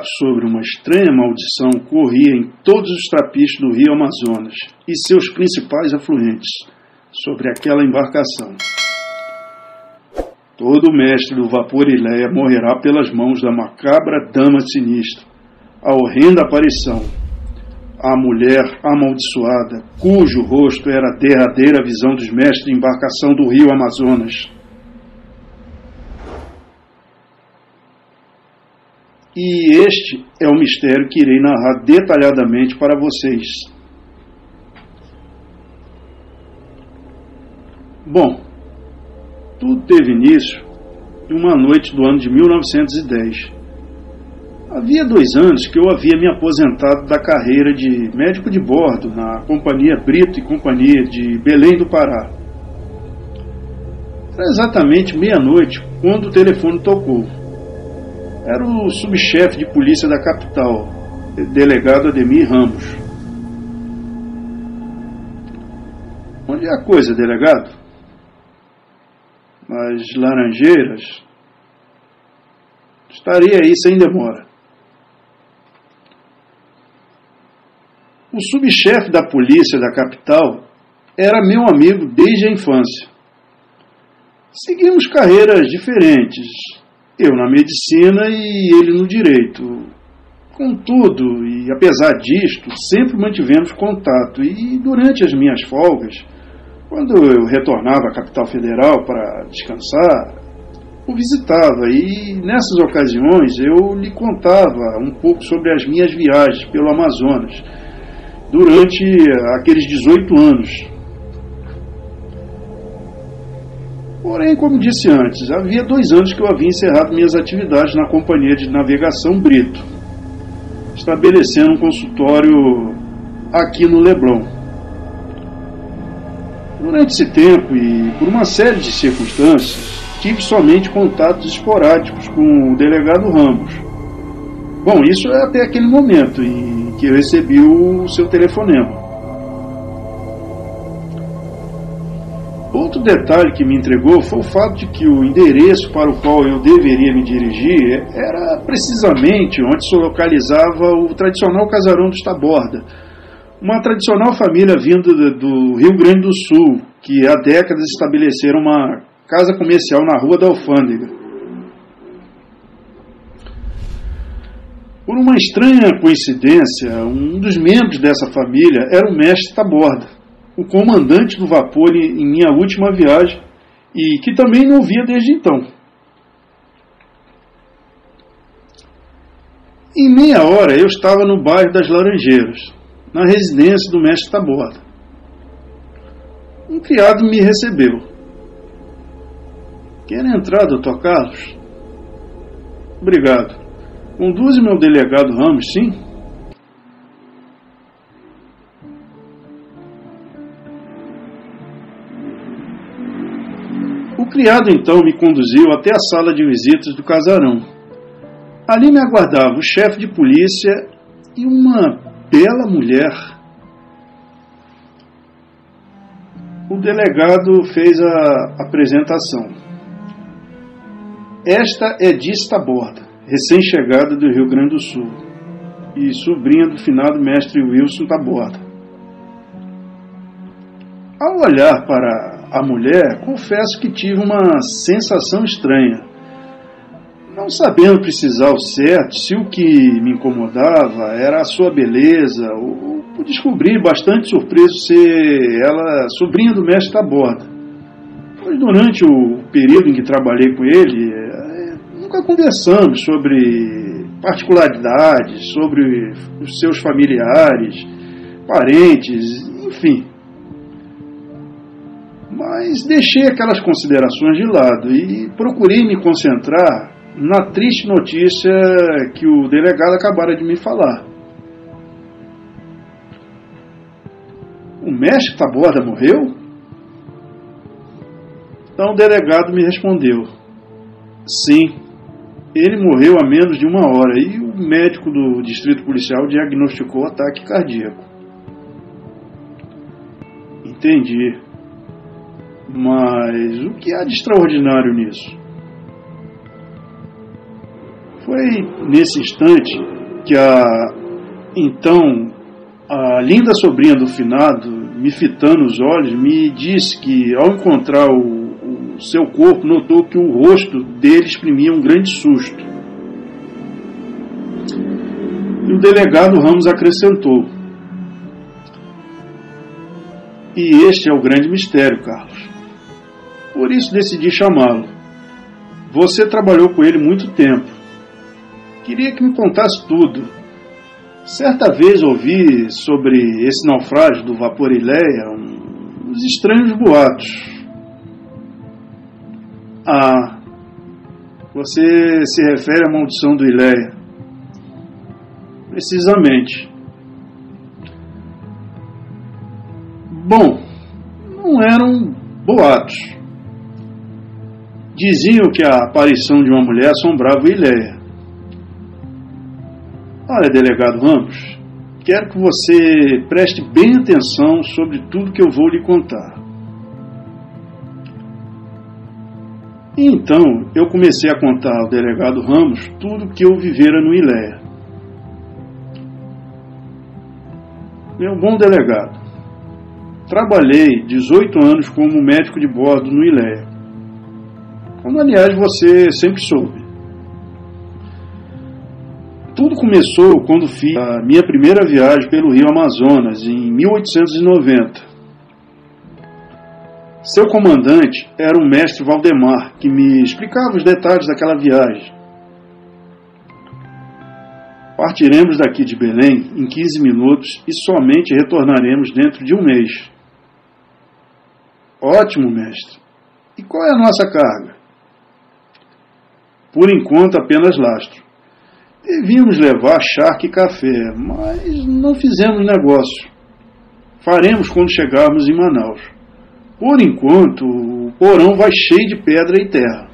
boato sobre uma estranha maldição corria em todos os trapiches do rio Amazonas e seus principais afluentes sobre aquela embarcação. Todo mestre do vapor Ileia morrerá pelas mãos da macabra dama sinistra, a horrenda aparição, a mulher amaldiçoada, cujo rosto era a derradeira visão dos mestres de embarcação do rio Amazonas. E este é o mistério que irei narrar detalhadamente para vocês. Bom, tudo teve início em uma noite do ano de 1910. Havia 2 anos que eu havia me aposentado da carreira de médico de bordo na Companhia Brito e Companhia de Belém do Pará. Era exatamente meia-noite quando o telefone tocou. Era o subchefe de polícia da capital, delegado Ademir Ramos. Onde é a coisa, delegado? Nas Laranjeiras? Estarei aí sem demora. O subchefe da polícia da capital era meu amigo desde a infância. Seguimos carreiras diferentes, eu na medicina e ele no direito. Contudo, e apesar disto, sempre mantivemos contato e durante as minhas folgas, quando eu retornava à capital federal para descansar, o visitava e nessas ocasiões eu lhe contava um pouco sobre as minhas viagens pelo Amazonas durante aqueles 18 anos. Porém, como disse antes, havia 2 anos que eu havia encerrado minhas atividades na Companhia de Navegação Brito, estabelecendo um consultório aqui no Leblon. Durante esse tempo e por uma série de circunstâncias, tive somente contatos esporádicos com o delegado Ramos. Bom, isso é até aquele momento em que eu recebi o seu telefonema. Outro detalhe que me entregou foi o fato de que o endereço para o qual eu deveria me dirigir era precisamente onde se localizava o tradicional casarão dos Taborda, uma tradicional família vinda do Rio Grande do Sul, que há décadas estabeleceram uma casa comercial na Rua da Alfândega. Por uma estranha coincidência, um dos membros dessa família era o mestre Taborda, o comandante do vapor em minha última viagem e que também não via desde então. Em meia hora eu estava no bairro das Laranjeiras, na residência do mestre Taborda. Um criado me recebeu. Quer entrar, Dr. Carlos? Obrigado. Conduze-me ao delegado Ramos, sim? O criado então me conduziu até a sala de visitas do casarão. Ali me aguardava o chefe de polícia e uma bela mulher. O delegado fez a apresentação. Esta é Diz Taborda, recém-chegada do Rio Grande do Sul e sobrinha do finado mestre Wilson Taborda. Ao olhar para a mulher, confesso que tive uma sensação estranha. Não sabendo precisar ao certo se o que me incomodava era a sua beleza, ou por descobrir bastante surpreso ser ela sobrinha do mestre Taborda. Pois durante o período em que trabalhei com ele, nunca conversamos sobre particularidades, sobre os seus familiares, parentes, enfim. Mas deixei aquelas considerações de lado e procurei me concentrar na triste notícia que o delegado acabara de me falar. O mestre Taborda morreu? Então o delegado me respondeu. Sim, ele morreu há menos de 1 hora e o médico do distrito policial diagnosticou ataque cardíaco. Entendi. Mas o que há de extraordinário nisso? Foi nesse instante que a linda sobrinha do finado, me fitando os olhos, me disse que, ao encontrar o seu corpo, notou que o rosto dele exprimia um grande susto. E o delegado Ramos acrescentou: e este é o grande mistério, Carlos. Por isso decidi chamá-lo. Você trabalhou com ele muito tempo. Queria que me contasse tudo. Certa vez ouvi sobre esse naufrágio do vapor Ileia uns estranhos boatos. Ah, você se refere à maldição do Ileia. Precisamente. Bom, não eram boatos. Diziam que a aparição de uma mulher assombrava o Ileia. Olha, delegado Ramos, quero que você preste bem atenção sobre tudo que eu vou lhe contar. E então eu comecei a contar ao delegado Ramos tudo que eu vivera no Ileia. Meu bom delegado, trabalhei 18 anos como médico de bordo no Ileia, como aliás você sempre soube. Tudo começou quando fiz a minha primeira viagem pelo Rio Amazonas, em 1890. Seu comandante era o mestre Valdemar, que me explicava os detalhes daquela viagem. Partiremos daqui de Belém em 15 minutos e somente retornaremos dentro de um mês. Ótimo, mestre. E qual é a nossa carga? Por enquanto, apenas lastro. Devíamos levar charque e café, mas não fizemos negócio. Faremos quando chegarmos em Manaus. Por enquanto, o porão vai cheio de pedra e terra.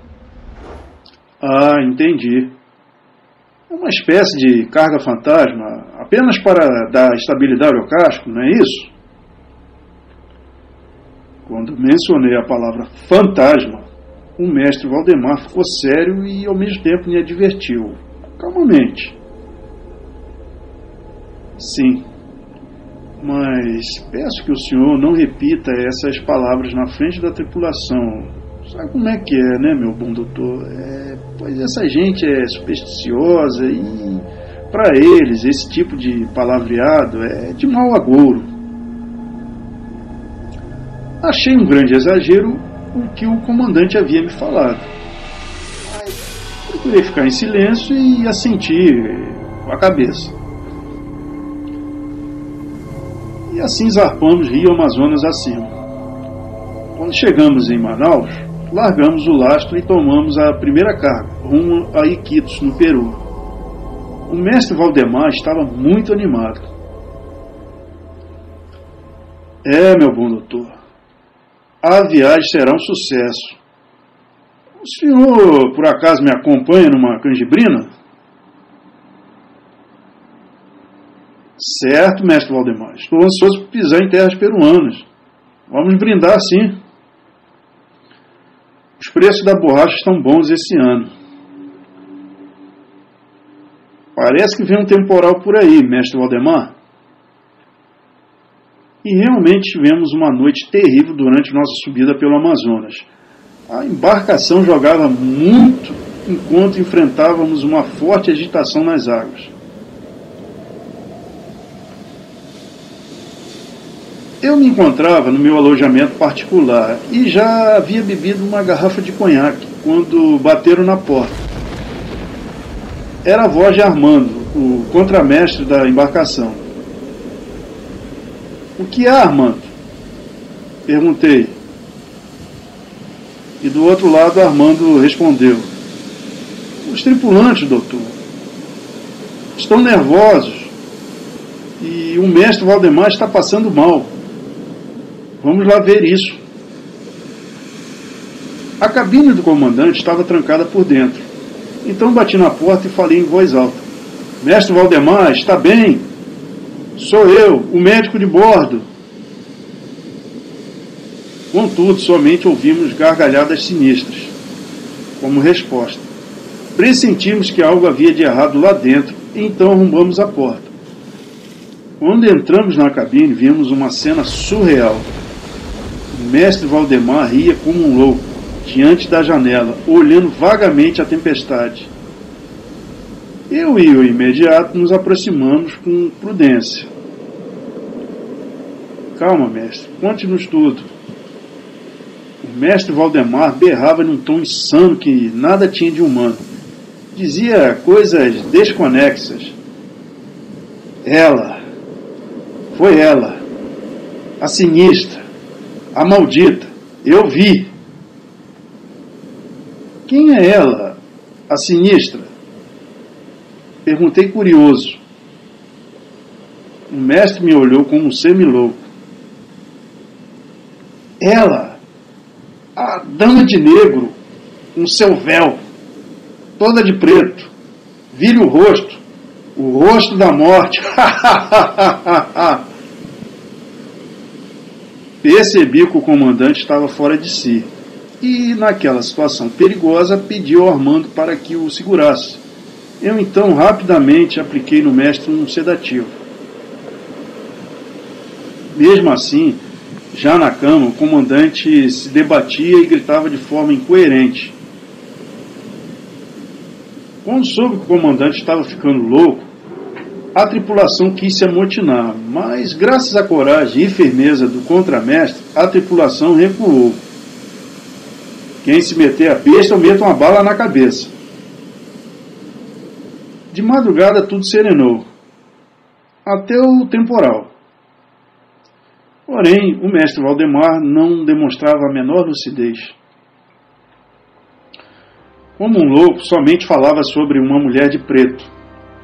Ah, entendi. É uma espécie de carga fantasma, apenas para dar estabilidade ao casco, não é isso? Quando mencionei a palavra fantasma, o mestre Valdemar ficou sério e ao mesmo tempo me advertiu. Calmamente. Sim, mas peço que o senhor não repita essas palavras na frente da tripulação. Sabe como é que é, né, meu bom doutor? Pois essa gente é supersticiosa e, para eles, esse tipo de palavreado é de mau agouro. Achei um grande exagero o que o comandante havia me falado. Procurei ficar em silêncio e assentir com a cabeça. E assim zarpamos Rio Amazonas acima. Quando chegamos em Manaus, largamos o lastro e tomamos a primeira carga, rumo a Iquitos, no Peru. O mestre Valdemar estava muito animado. Meu bom doutor, a viagem será um sucesso. O senhor, por acaso, me acompanha numa canjibrina? Certo, mestre Valdemar. Estou ansioso por pisar em terras peruanas. Vamos brindar, sim. Os preços da borracha estão bons esse ano. Parece que vem um temporal por aí, mestre Valdemar. E realmente tivemos uma noite terrível durante nossa subida pelo Amazonas. A embarcação jogava muito enquanto enfrentávamos uma forte agitação nas águas. Eu me encontrava no meu alojamento particular e já havia bebido uma garrafa de conhaque quando bateram na porta. Era a voz de Armando, o contramestre da embarcação. O que há, Armando? Perguntei. E do outro lado, Armando respondeu: os tripulantes, doutor, estão nervosos e o mestre Valdemar está passando mal. Vamos lá ver isso. A cabine do comandante estava trancada por dentro. Então bati na porta e falei em voz alta: mestre Valdemar, está bem? Sou eu, o médico de bordo. Contudo, somente ouvimos gargalhadas sinistras. Como resposta: Pressentimos que algo havia de errado lá dentro, e então arrombamos a porta. Quando entramos na cabine, vimos uma cena surreal. O mestre Valdemar ria como um louco, diante da janela, olhando vagamente a tempestade. Eu e o imediato nos aproximamos com prudência. Calma, mestre, conte-nos tudo. O mestre Valdemar berrava num tom insano que nada tinha de humano. Dizia coisas desconexas. Ela, foi ela, a sinistra, a maldita, eu vi. Quem é ela, a sinistra? Perguntei curioso. O mestre me olhou como um semilouco. Ela, a dama de negro, com seu véu, toda de preto, vire o rosto da morte. Percebi que o comandante estava fora de si e, naquela situação perigosa, pediu ao Armando para que o segurasse. Eu então rapidamente apliquei no mestre um sedativo. Mesmo assim, já na cama, o comandante se debatia e gritava de forma incoerente. Quando soube que o comandante estava ficando louco, a tripulação quis se amotinar, mas graças à coragem e firmeza do contramestre, a tripulação recuou. Quem se meter a besta, eu meto uma bala na cabeça. De madrugada tudo serenou, até o temporal. Porém, o mestre Valdemar não demonstrava a menor lucidez. Como um louco, somente falava sobre uma mulher de preto,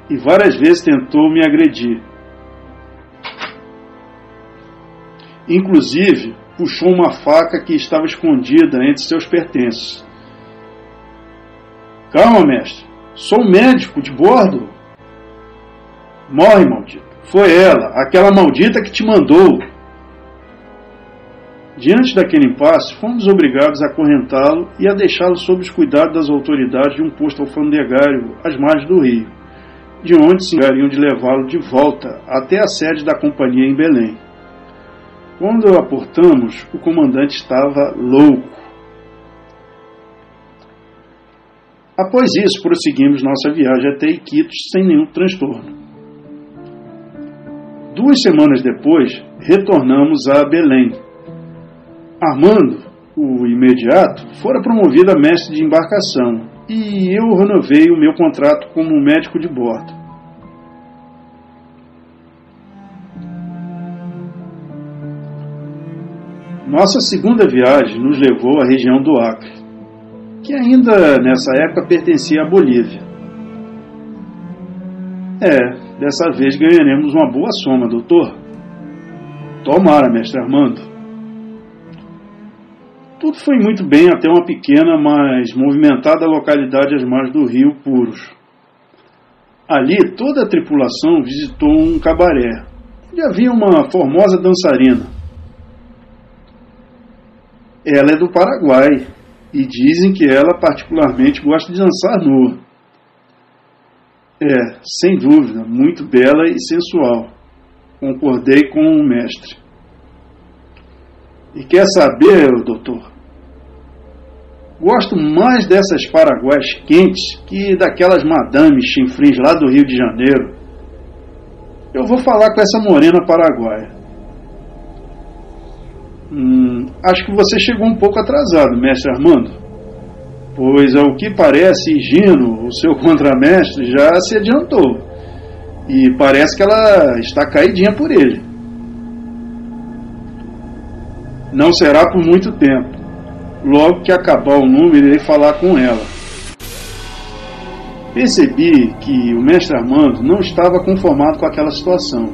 e várias vezes tentou me agredir. Inclusive, puxou uma faca que estava escondida entre seus pertences. Calma, mestre, sou médico de bordo. Morre, maldito. Foi ela, aquela maldita que te mandou. Diante daquele impasse, fomos obrigados a acorrentá-lo e a deixá-lo sob os cuidados das autoridades de um posto alfandegário às margens do rio, de onde se engariam de levá-lo de volta até a sede da companhia em Belém. Quando aportamos, o comandante estava louco. Após isso, prosseguimos nossa viagem até Iquitos sem nenhum transtorno. 2 semanas depois, retornamos a Belém. Armando, o imediato, fora promovido a mestre de embarcação e eu renovei o meu contrato como médico de bordo. Nossa segunda viagem nos levou à região do Acre, que ainda nessa época pertencia à Bolívia. Dessa vez ganharemos uma boa soma, doutor. Tomara, mestre Armando. Tudo foi muito bem até uma pequena, mas movimentada localidade às margens do rio Puros. Ali, toda a tripulação visitou um cabaré, onde havia uma formosa dançarina. Ela é do Paraguai, e dizem que ela particularmente gosta de dançar nua. Sem dúvida, muito bela e sensual. Concordei com o mestre. E quer saber, doutor? Gosto mais dessas paraguaias quentes que daquelas madames chinfrins lá do Rio de Janeiro. Eu vou falar com essa morena paraguaia. Acho que você chegou um pouco atrasado, mestre Armando. Pois, ao que parece, Gino, o seu contramestre, já se adiantou. E parece que ela está caidinha por ele. Não será por muito tempo. Logo que acabar o número, irei falar com ela. Percebi que o mestre Armando não estava conformado com aquela situação.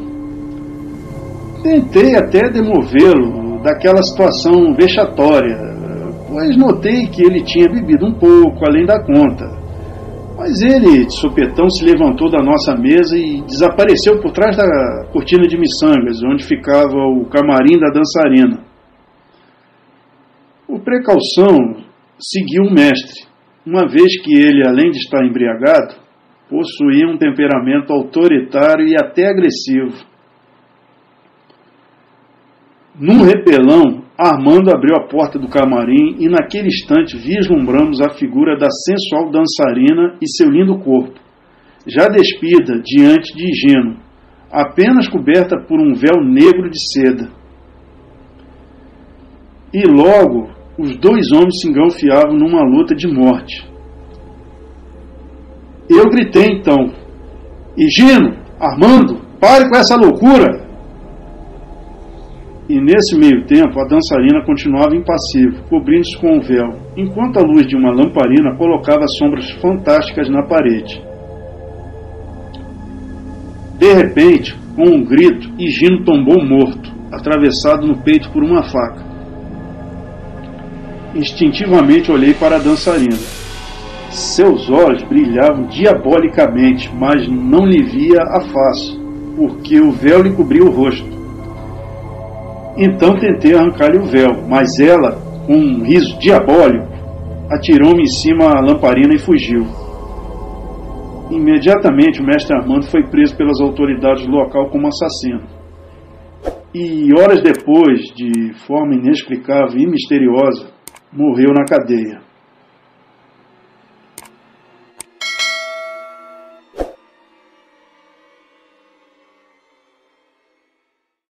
Tentei até demovê-lo daquela situação vexatória, pois notei que ele tinha bebido um pouco além da conta. Mas ele, de sopetão, se levantou da nossa mesa e desapareceu por trás da cortina de miçangas, onde ficava o camarim da dançarina. Por precaução, seguiu o mestre, uma vez que ele, além de estar embriagado, possuía um temperamento autoritário e até agressivo. Num repelão, Armando abriu a porta do camarim e naquele instante vislumbramos a figura da sensual dançarina e seu lindo corpo, já despida diante de Higino, apenas coberta por um véu negro de seda. E logo os dois homens se engalfiavam numa luta de morte. Eu gritei então: Higino, Armando, pare com essa loucura! E nesse meio tempo a dançarina continuava impassível, cobrindo-se com um véu, enquanto a luz de uma lamparina colocava sombras fantásticas na parede. De repente, com um grito, Higino tombou morto, atravessado no peito por uma faca. Instintivamente olhei para a dançarina. Seus olhos brilhavam diabolicamente, mas não lhe via a face, porque o véu lhe cobria o rosto. Então tentei arrancar-lhe o véu, mas ela, com um riso diabólico, atirou-me em cima a lamparina e fugiu. Imediatamente o mestre Armando foi preso pelas autoridades do local como assassino. E horas depois, de forma inexplicável e misteriosa, morreu na cadeia.